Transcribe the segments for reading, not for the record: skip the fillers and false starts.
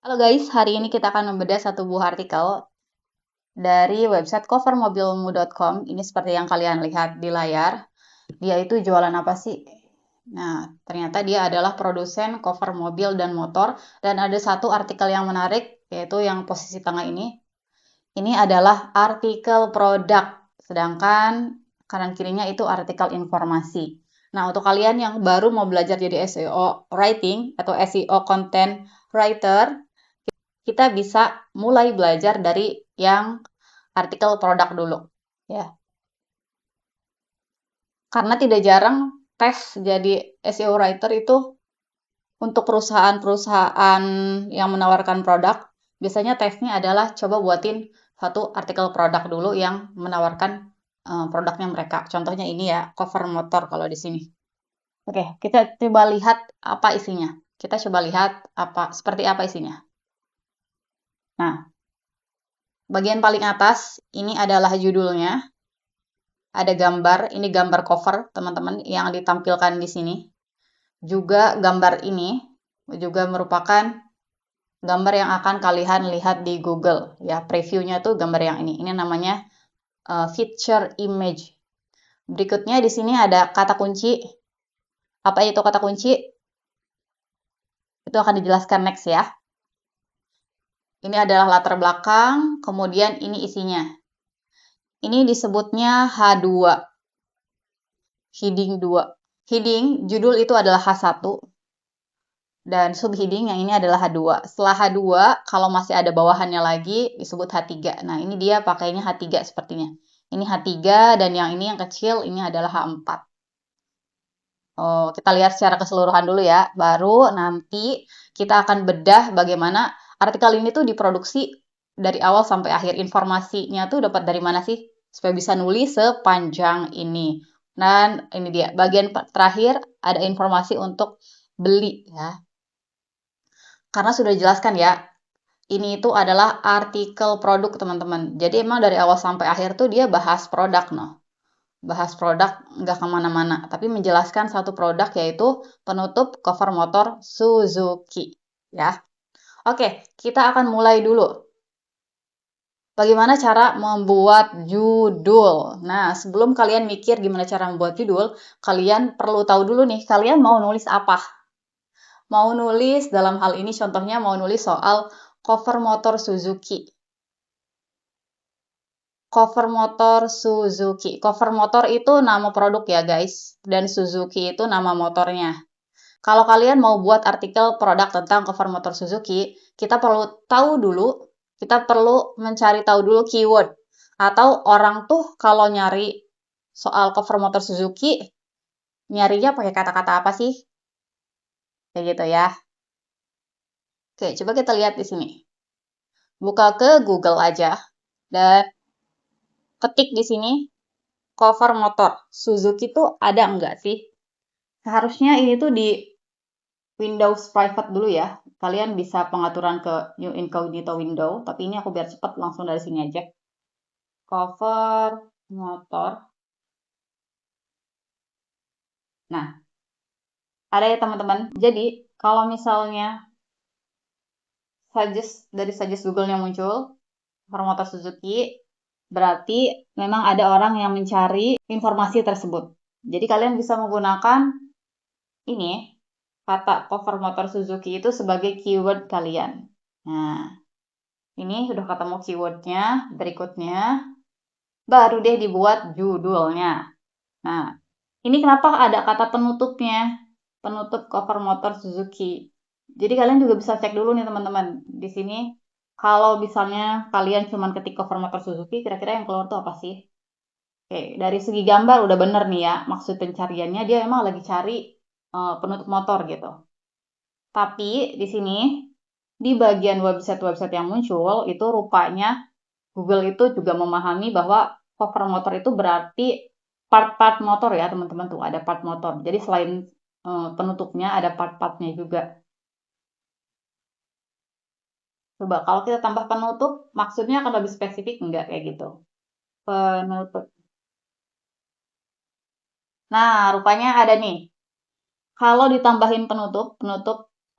Halo guys, hari ini kita akan membedah satu buah artikel dari website covermobilmu.com. Ini seperti yang kalian lihat di layar. Dia itu jualan apa sih? Nah, ternyata dia adalah produsen cover mobil dan motor. Dan ada satu artikel yang menarik, yaitu yang posisi tengah ini. Ini adalah artikel produk, sedangkan kanan kirinya itu artikel informasi. Nah, untuk kalian yang baru mau belajar jadi SEO writing atau SEO content writer, kita bisa mulai belajar dari yang artikel produk dulu, ya. Karena tidak jarang tes jadi SEO writer itu untuk perusahaan-perusahaan yang menawarkan produk, biasanya tesnya adalah coba buatin satu artikel produk dulu yang menawarkan produknya mereka. Contohnya ini ya, cover motor kalau di sini. Oke, kita coba lihat apa isinya. Kita coba lihat seperti apa isinya. Nah, bagian paling atas ini adalah judulnya. Ada gambar, ini gambar cover teman-teman yang ditampilkan di sini. Juga gambar ini juga merupakan gambar yang akan kalian lihat di Google. Ya, previewnya tuh gambar yang ini. Ini namanya feature image. Berikutnya di sini ada kata kunci. Apa itu kata kunci? Itu akan dijelaskan next ya. Ini adalah latar belakang, kemudian ini isinya. Ini disebutnya H2. Heading 2. Heading, judul itu adalah H1. Dan subheading yang ini adalah H2. Setelah H2, kalau masih ada bawahannya lagi, disebut H3. Nah, ini dia pakainya H3 sepertinya. Ini H3, dan yang ini yang kecil, ini adalah H4. Oh, kita lihat secara keseluruhan dulu ya. Baru nanti kita akan bedah bagaimana artikel ini tuh diproduksi dari awal sampai akhir. Informasinya tuh dapat dari mana sih? Supaya bisa nulis sepanjang ini. Dan ini dia, bagian terakhir ada informasi untuk beli ya. Karena sudah dijelaskan ya, ini itu adalah artikel produk teman-teman. Jadi emang dari awal sampai akhir tuh dia bahas produk, noh. Bahas produk nggak kemana-mana, tapi menjelaskan satu produk yaitu penutup cover motor Suzuki. Ya, oke, kita akan mulai dulu. Bagaimana cara membuat judul? Nah, sebelum kalian mikir gimana cara membuat judul, kalian perlu tahu dulu nih, kalian mau nulis apa? Mau nulis dalam hal ini contohnya mau nulis soal cover motor Suzuki. Cover motor Suzuki. Cover motor itu nama produk ya guys. Dan Suzuki itu nama motornya. Kalau kalian mau buat artikel produk tentang cover motor Suzuki, kita perlu tahu dulu, kita perlu mencari tahu dulu keyword. Atau orang tuh kalau nyari soal cover motor Suzuki, nyarinya pakai kata-kata apa sih? Kayak gitu ya. Oke, coba kita lihat di sini. Buka ke Google aja dan ketik di sini cover motor Suzuki tuh ada enggak sih? Seharusnya ini tuh di Windows private dulu ya. Kalian bisa pengaturan ke New Incognito window, tapi ini aku biar cepat langsung dari sini aja. Cover motor. Nah, ada ya teman-teman. Jadi, kalau misalnya dari suggest Google-nya muncul, cover motor Suzuki, berarti memang ada orang yang mencari informasi tersebut. Jadi kalian bisa menggunakan ini kata cover motor Suzuki itu sebagai keyword kalian. Nah, ini sudah ketemu keywordnya. Berikutnya, baru deh dibuat judulnya. Nah, ini kenapa ada kata penutupnya? Penutup cover motor Suzuki. Jadi kalian juga bisa cek dulu nih teman-teman. Di sini, kalau misalnya kalian cuma ketik cover motor Suzuki, kira-kira yang keluar tuh apa sih? Oke, dari segi gambar udah bener nih ya. Maksud pencariannya dia emang lagi cari penutup motor gitu. Tapi di sini di bagian website-website yang muncul itu rupanya Google itu juga memahami bahwa cover motor itu berarti part-part motor ya teman-teman tuh ada part motor. Jadi selain penutupnya ada part-partnya juga. Coba kalau kita tambah penutup maksudnya akan lebih spesifik enggak kayak gitu. Penutup. Nah, rupanya ada nih. Kalau ditambahin penutup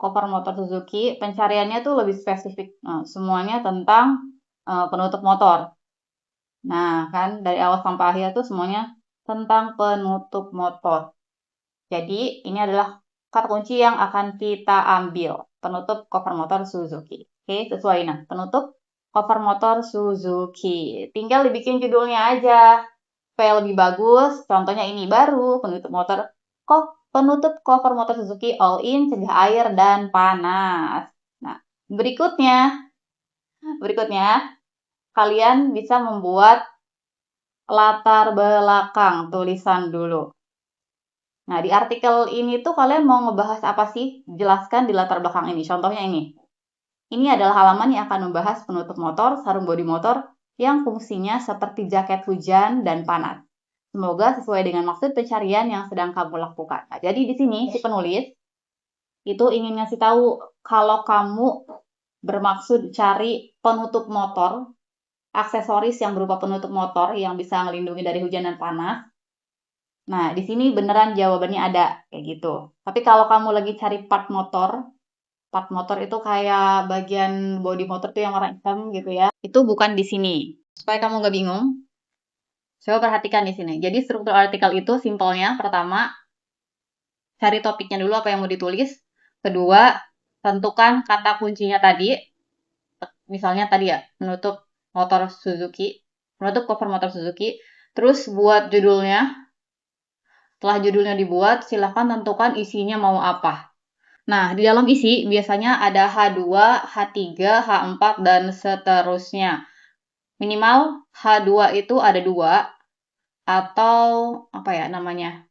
cover motor Suzuki, pencariannya tuh lebih spesifik. Nah, semuanya tentang penutup motor. Nah, kan dari awal sampai akhir tuh semuanya tentang penutup motor. Jadi, ini adalah kata kunci yang akan kita ambil. Penutup cover motor Suzuki. Oke, sesuai. Nah, penutup cover motor Suzuki. Tinggal dibikin judulnya aja. Supaya lebih bagus, contohnya ini baru, penutup motor. Penutup cover motor Suzuki all-in, cegah air dan panas. Nah, berikutnya, kalian bisa membuat latar belakang tulisan dulu. Nah, di artikel ini tuh kalian mau ngebahas apa sih? Jelaskan di latar belakang ini. Contohnya ini. Ini adalah halaman yang akan membahas penutup motor, sarung bodi motor, yang fungsinya seperti jaket hujan dan panas. Semoga sesuai dengan maksud pencarian yang sedang kamu lakukan. Nah, jadi di sini si penulis itu ingin ngasih tahu kalau kamu bermaksud cari penutup motor, aksesoris yang berupa penutup motor yang bisa melindungi dari hujan dan panas. Nah, di sini beneran jawabannya ada kayak gitu. Tapi kalau kamu lagi cari part motor itu kayak bagian bodi motor tuh yang warna hitam gitu ya. Itu bukan di sini. Supaya kamu nggak bingung, coba perhatikan di sini. Jadi struktur artikel itu simpelnya, pertama, cari topiknya dulu apa yang mau ditulis. Kedua, tentukan kata kuncinya tadi. Misalnya tadi ya, penutup motor Suzuki, penutup cover motor Suzuki. Terus buat judulnya. Setelah judulnya dibuat, silahkan tentukan isinya mau apa. Nah, di dalam isi biasanya ada H2, H3, H4, dan seterusnya. Minimal H2 itu ada 2, atau apa ya namanya,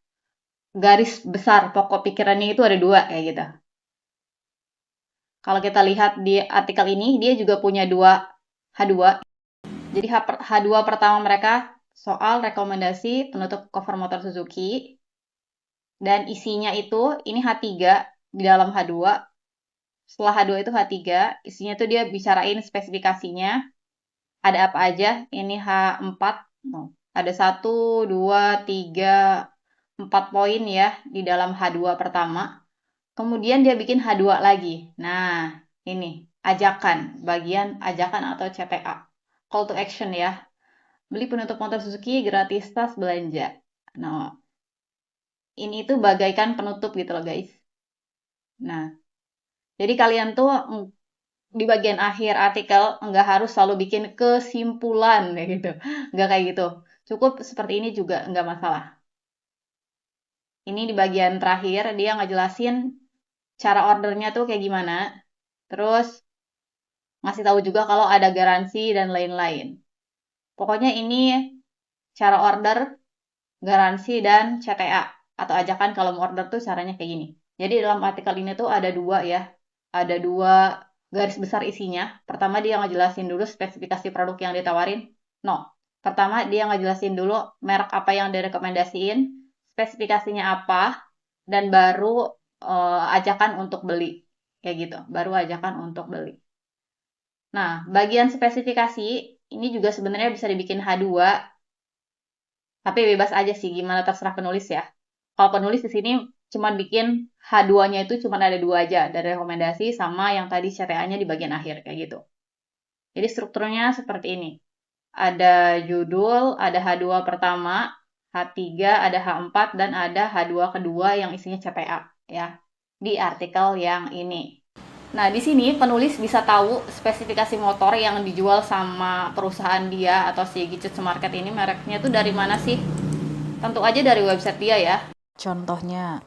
garis besar pokok pikirannya itu ada 2, kayak gitu. Kalau kita lihat di artikel ini, dia juga punya 2 H2. Jadi H2 pertama mereka soal rekomendasi penutup cover motor Suzuki. Dan isinya itu, ini H3 di dalam H2. Setelah H2 itu H3, isinya tuh dia bicarain spesifikasinya. Ada apa aja? Ini H4. Ada 1, 2, 3, 4 poin ya di dalam H2 pertama. Kemudian dia bikin H2 lagi. Nah, ini ajakan, bagian ajakan atau CTA. Call to action ya. Beli penutup motor Suzuki gratis tas belanja. Nah, ini tuh bagaikan penutup gitu loh guys. Nah, jadi kalian tuh di bagian akhir artikel nggak harus selalu bikin kesimpulan kayak gitu. Nggak kayak gitu. Cukup seperti ini juga nggak masalah. Ini di bagian terakhir dia ngejelasin cara ordernya tuh kayak gimana. Terus ngasih tahu juga kalau ada garansi dan lain-lain. Pokoknya ini cara order, garansi, dan CTA atau ajakan kalau mau order tuh caranya kayak gini. Jadi dalam artikel ini tuh ada 2 ya. Ada 2 garis besar isinya. Pertama dia ngejelasin dulu spesifikasi produk yang ditawarin. No. Pertama dia ngejelasin dulu merek apa yang direkomendasiin, spesifikasinya apa, dan baru ajakan untuk beli. Kayak gitu. Baru ajakan untuk beli. Nah, bagian spesifikasi ini juga sebenarnya bisa dibikin H2, tapi bebas aja sih, gimana terserah penulis ya. Kalau penulis di sini cuma bikin H2-nya itu cuma ada 2 aja, dari rekomendasi sama yang tadi CTA-nya di bagian akhir, kayak gitu. Jadi strukturnya seperti ini. Ada judul, ada H2 pertama, H3, ada H4, dan ada H2 kedua yang isinya CTA ya. Di artikel yang ini. Nah, di sini penulis bisa tahu spesifikasi motor yang dijual sama perusahaan dia atau si Gicets Market ini mereknya tuh dari mana sih? Tentu aja dari website dia ya. Contohnya,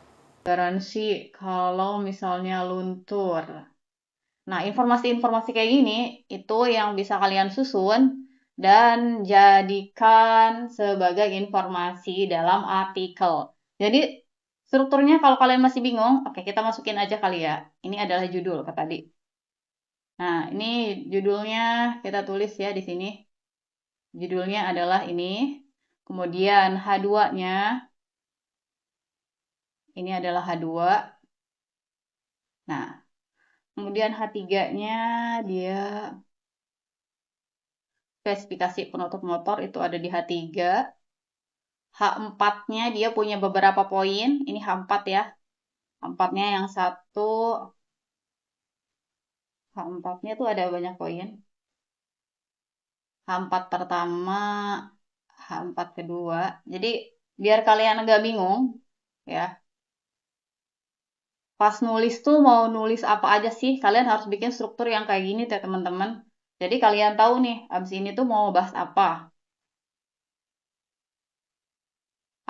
Garansi kalau misalnya luntur. Nah, informasi-informasi kayak gini itu yang bisa kalian susun dan jadikan sebagai informasi dalam artikel. Jadi, strukturnya kalau kalian masih bingung, oke kita masukin aja kali ya. Ini adalah judul kata tadi. Nah, ini judulnya kita tulis ya di sini. Judulnya adalah ini. Kemudian H2-nya, ini adalah H2. Nah, kemudian H3-nya dia spesifikasi penutup motor itu ada di H3. H4-nya dia punya beberapa poin. Ini H4 ya. H4-nya yang 1, H4-nya tuh ada banyak poin. H4 pertama, H4 kedua. Jadi biar kalian nggak bingung, ya. Pas nulis tuh mau nulis apa aja sih, kalian harus bikin struktur yang kayak gini ya teman-teman. Jadi kalian tahu nih, abis ini tuh mau bahas apa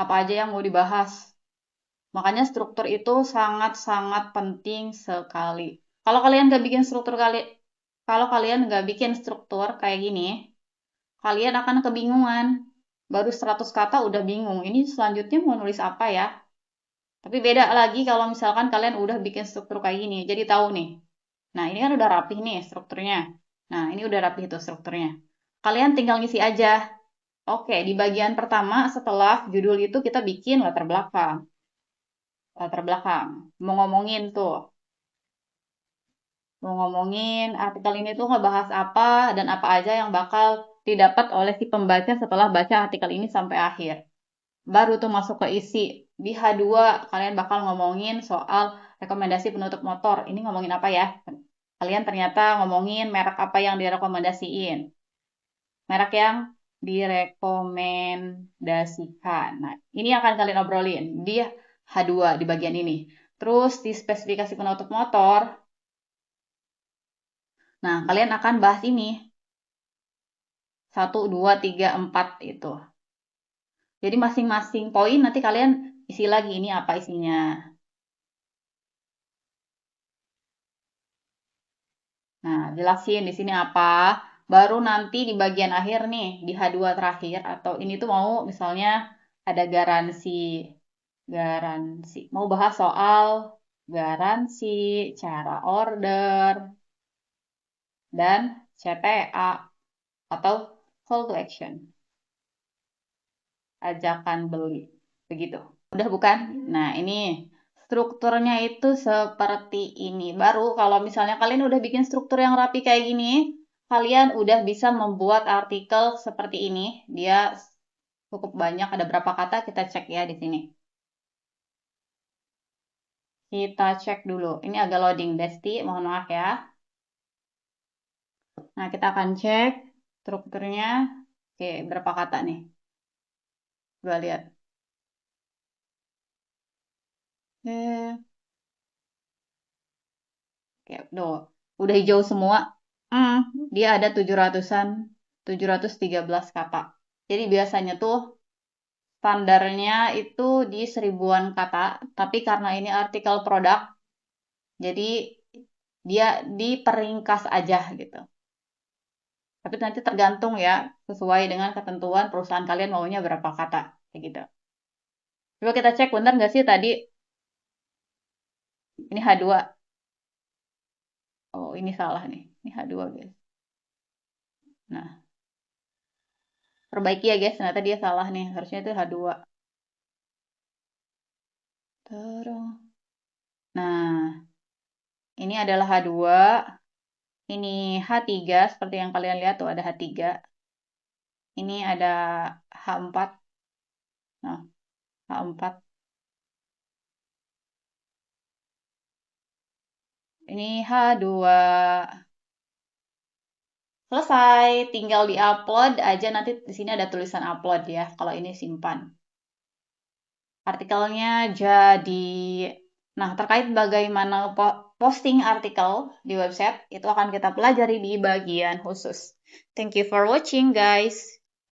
aja yang mau dibahas. Makanya struktur itu sangat-sangat penting sekali. Kalau kalian nggak bikin struktur kalau kalian nggak bikin struktur kayak gini, kalian akan kebingungan. Baru 100 kata udah bingung. Ini selanjutnya mau nulis apa ya? Tapi beda lagi kalau misalkan kalian udah bikin struktur kayak gini. Jadi tahu nih. Nah, ini kan udah rapih nih strukturnya. Nah, ini udah rapih tuh strukturnya. Kalian tinggal ngisi aja. Oke, di bagian pertama setelah judul itu kita bikin latar belakang. Latar belakang. Mau ngomongin tuh. Mau ngomongin artikel ini tuh ngebahas apa dan apa aja yang bakal didapat oleh si pembaca setelah baca artikel ini sampai akhir. Baru tuh masuk ke isi. Di H2 kalian bakal ngomongin soal rekomendasi penutup motor. Ini ngomongin apa ya? Kalian ternyata ngomongin merek apa yang direkomendasiin. Merek yang direkomendasikan. Nah, ini akan kalian obrolin di H2 di bagian ini. Terus di spesifikasi penutup motor, nah kalian akan bahas ini. 1, 2, 3, 4 itu. Jadi masing-masing poin nanti kalian isi lagi ini apa isinya. Nah, jelasin di sini apa. Baru nanti di bagian akhir nih, di H2 terakhir atau ini tuh mau misalnya ada garansi. Garansi. Mau bahas soal garansi, cara order, dan CTA atau call to action. Ajakan beli. Begitu. Udah bukan? Nah, ini strukturnya itu seperti ini. Baru kalau misalnya kalian udah bikin struktur yang rapi kayak gini, kalian udah bisa membuat artikel seperti ini. Dia cukup banyak, ada berapa kata kita cek ya di sini. Kita cek dulu. Ini agak loading, Desti, mohon maaf ya. Nah, kita akan cek strukturnya. Oke, berapa kata nih? Coba lihat. Oke, oke, udah hijau semua. Dia ada 700-an, 713 kata. Jadi biasanya tuh standarnya itu di 1000-an kata, tapi karena ini artikel produk, jadi dia diperingkas aja gitu. Tapi nanti tergantung ya, sesuai dengan ketentuan perusahaan kalian maunya berapa kata, kayak gitu. Coba kita cek benar nggak sih tadi, ini H2. Oh, ini salah nih. Ini H2, guys. Nah, perbaiki ya, guys. Ternyata dia salah nih. Harusnya itu H2. Terus. Nah, ini adalah H2. Ini H3. Seperti yang kalian lihat tuh ada H3. Ini ada H4. Nah, H4. Ini H2. Selesai. Tinggal di-upload aja. Nanti di sini ada tulisan upload ya. Kalau ini simpan. Artikelnya jadi. Nah, terkait bagaimana posting artikel di website, itu akan kita pelajari di bagian khusus. Thank you for watching, guys.